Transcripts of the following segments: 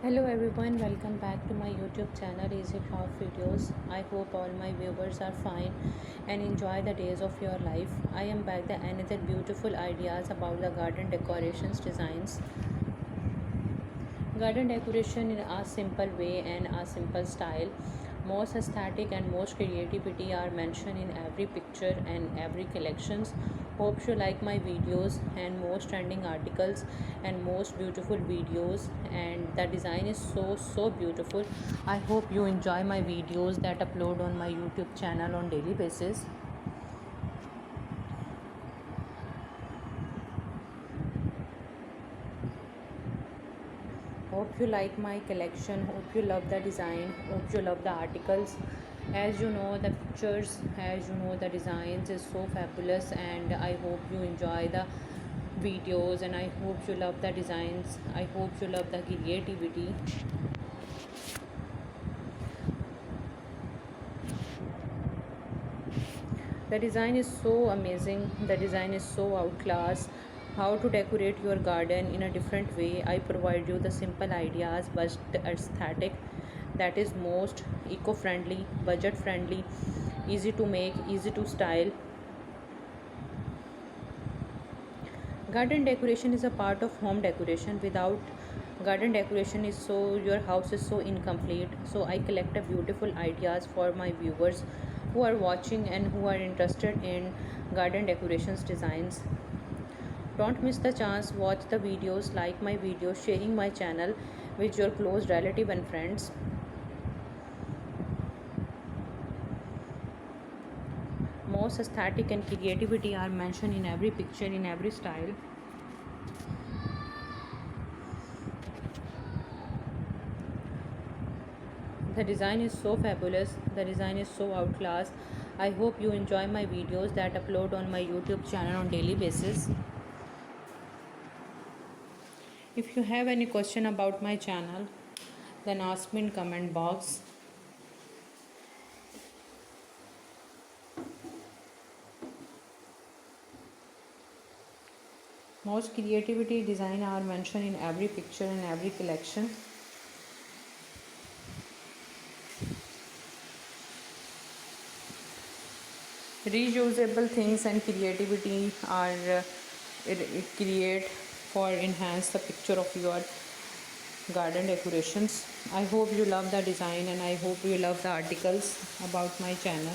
Hello everyone, welcome back to my YouTube channel Easy Craft Videos. I hope all my viewers are fine and enjoy the days of your life. I am back with another beautiful ideas about the garden decorations designs. Garden decoration in a simple way and a simple style. Most aesthetic and most creativity are mentioned in every picture and every collections. Hope you like my videos and most trending articles and most beautiful videos, and the design is so beautiful. I hope you enjoy my videos that upload on my YouTube channel on daily basis. Hope you like my collection, hope you love the design, hope you love the articles. As you know the pictures, as you know the designs is so fabulous, and I hope you enjoy the videos, and I hope you love the designs. I hope you love the creativity. The design is so amazing, the design is so outclass. How to decorate your garden in a different way. I provide you the simple ideas but aesthetic, that is most eco-friendly, budget friendly, easy to make, easy to style. Garden decoration is a part of home decoration. Without garden decoration is so your house is so incomplete. So I collect a beautiful ideas for my viewers who are watching and who are interested in garden decorations designs. Don't miss the chance. Watch the videos, like my videos, sharing my channel with your close relative and friends. Most aesthetic and creativity are mentioned in every picture, in every style. The design is so fabulous, the design is so outclass. I hope you enjoy my videos that upload on my YouTube channel on daily basis. If you have any question about my channel, then ask me in comment box. Most creativity design are mentioned in every picture and every collection. Reusable things and creativity are it create for enhance the picture of your garden decorations. I hope you love the design and I hope you love the articles about my channel.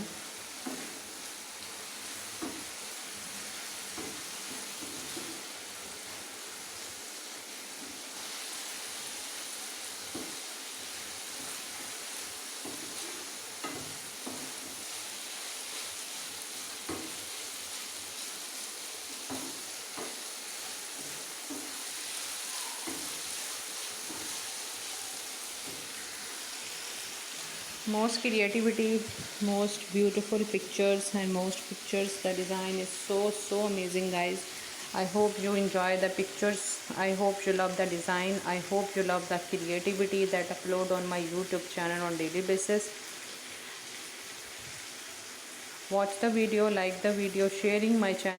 Most creativity, most beautiful pictures, and most pictures, the design is so amazing, guys. I hope you enjoy the pictures. I hope you love the design. I hope you love the creativity that upload on my YouTube channel on daily basis. Watch the video, like the video, sharing my channel.